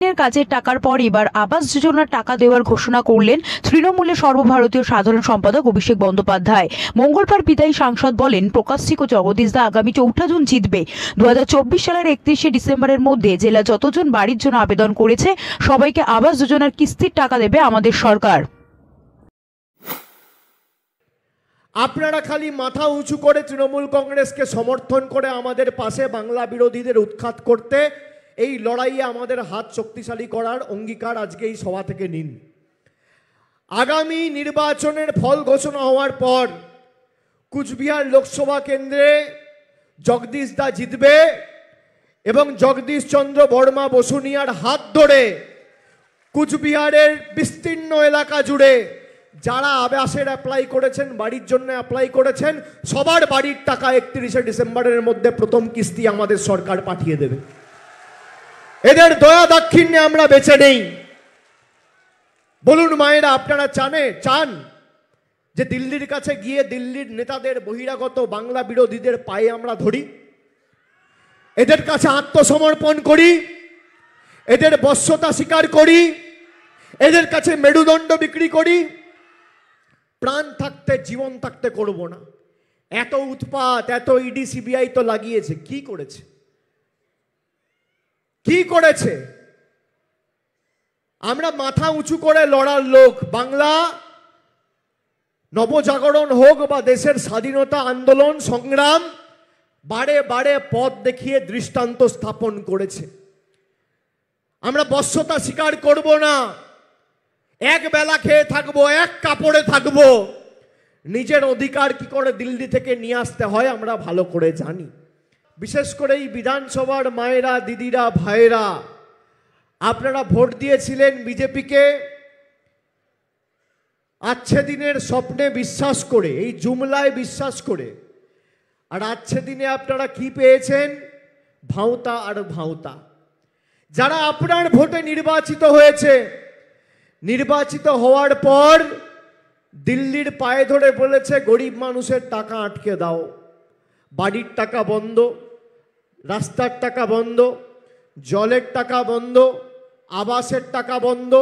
কাজের টাকার পর এবার আবাস যোজনার টাকা দেওয়ার ঘোষণা করলেন তৃণমূলের সর্বভারতীয় সাধারণ সম্পাদক অভিষেক বন্দ্যোপাধ্যায়। মঙ্গলবার বিদায়ী সাংসদ বলেন, প্রকাশ্যিক ও জগদীশ দা আগামী 4 জুন জিতবে। 2024 সালের 31 ডিসেম্বরের মধ্যে জেলা যতজন বাড়ির জন্য আবেদন করেছে সবাইকে আবাস যোজনার কিস্তির টাকা দেবে আমাদের সরকার। আপনারা খালি মাথা উঁচু করে তৃণমূল কংগ্রেসকে সমর্থন করে আমাদের পাশে বাংলা বিরোধীদের উৎখাত করতে এই লড়াইয়ে আমাদের হাত শক্তিশালী করার অঙ্গীকার আজকে এই সভা থেকে নিন। আগামী নির্বাচনের ফল ঘোষণা হওয়ার পর কুচবিহার লোকসভা কেন্দ্রে জগদীশ দা জিতবে এবং জগদীশ চন্দ্র বর্মা বসুনিয়ার হাত ধরে কুচবিহারের বিস্তীর্ণ এলাকা জুড়ে যারা আবাসের অ্যাপ্লাই করেছেন, বাড়ির জন্য অ্যাপ্লাই করেছেন, সবার বাড়ির টাকা 31 ডিসেম্বরের মধ্যে প্রথম কিস্তি আমাদের সরকার পাঠিয়ে দেবে। এদের দয়া দাক্ষিণ্যে আমরা বেঁচে নেই। বলুন মায়েরা, আপনারা চান যে দিল্লির কাছে গিয়ে দিল্লির নেতাদের, বহিরাগত বাংলা বিরোধীদের পায়ে আমরা ধরি, এদের কাছে আত্মসমর্পণ করি, এদের বশ্যতা স্বীকার করি, এদের কাছে মেরুদণ্ড বিক্রি করি? প্রাণ থাকতে, জীবন থাকতে করব না। এত উৎপাত, এত ইডি সিবিআই তো লাগিয়েছে, কি করেছে? কি করেছে? আমরা মাথা উঁচু করে লড়ার লোক। বাংলা নবজাগরণ হোক বা দেশের স্বাধীনতা আন্দোলন সংগ্রাম বারে বারে পথ দেখিয়ে দৃষ্টান্ত স্থাপন করেছে। আমরা বশ্যতা স্বীকার করব না। এক বেলা খেয়ে থাকবো, এক কাপড়ে থাকবো। নিজের অধিকার কি করে দিল্লি থেকে নিয়ে আসতে হয় আমরা ভালো করে জানি। বিশেষ করে এই বিধানসভার মায়েরা, দিদিরা, ভাইয়েরা, আপনারা ভোট দিয়েছিলেন বিজেপিকে আচ্ছে দিনের স্বপ্নে বিশ্বাস করে, এই জুমলায় বিশ্বাস করে। আর আচ্ছে দিনে আপনারা কি পেয়েছেন? ভাঁওতা আর ভাঁওতা। যারা আপনার ভোটে নির্বাচিত হয়েছে, নির্বাচিত হওয়ার পর দিল্লির পায়ে ধরে বলেছে গরিব মানুষের টাকা আটকে দাও, বাড়ির টাকা বন্ধ, রাস্তার টাকা বন্ধ, জলের টাকা বন্ধ, আবাসের টাকা বন্ধ।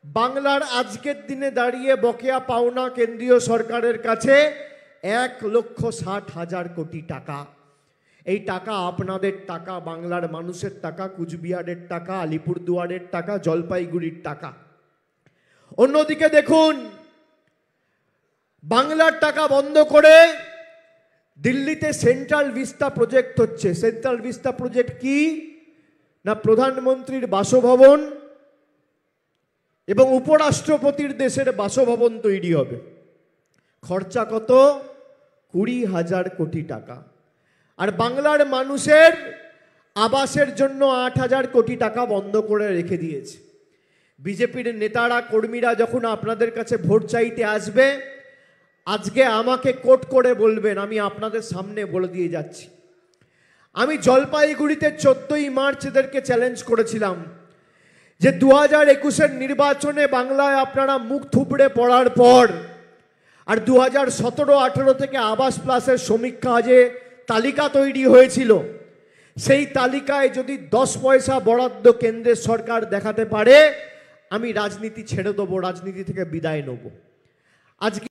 বাংলার আজকের দিনে দাঁড়িয়ে বকেয়া পাওনা কেন্দ্রীয় সরকারের কাছে 1,60,000 কোটি টাকা। এই টাকা আপনাদের টাকা, বাংলার মানুষের টাকা, কুচবিহারের টাকা, আলিপুরদুয়ারের টাকা, জলপাইগুড়ির টাকা। অন্যদিকে দেখুন, বাংলার টাকা বন্ধ করে দিল্লিতে সেন্ট্রাল ভিস্টা প্রজেক্ট হচ্ছে। সেন্ট্রাল ভিস্টা প্রজেক্ট কি না? প্রধানমন্ত্রীর বাসভবন এবং উপরাষ্ট্রপতির দেশের বাসভবন তৈরি হবে। খরচা কত? 20,000 কোটি টাকা। আর বাংলার মানুষের আবাসের জন্য 8,000 কোটি টাকা বন্ধ করে রেখে দিয়েছে। বিজেপির নেতারা, কর্মীরা যখন আপনাদের কাছে ভোট চাইতে আসবে, আজকে আমাকে কোট করে বলবেন, আমি আপনাদের সামনে বলে দিয়ে যাচ্ছি। আমি জলপাইগুড়িতে 14ই মার্চ এদেরকে চ্যালেঞ্জ করেছিলাম যে 2021-এর নির্বাচনে বাংলায় আপনারা মুখ থুবড়ে পড়ার পর আর 2017-18 থেকে আবাস প্লাসের সমীক্ষা যে তালিকা তৈরি হয়েছিল, সেই তালিকায় যদি 10 পয়সা বরাদ্দ কেন্দ্রের সরকার দেখাতে পারে, আমি রাজনীতি ছেড়ে দেবো, রাজনীতি থেকে বিদায় নেব। আজকে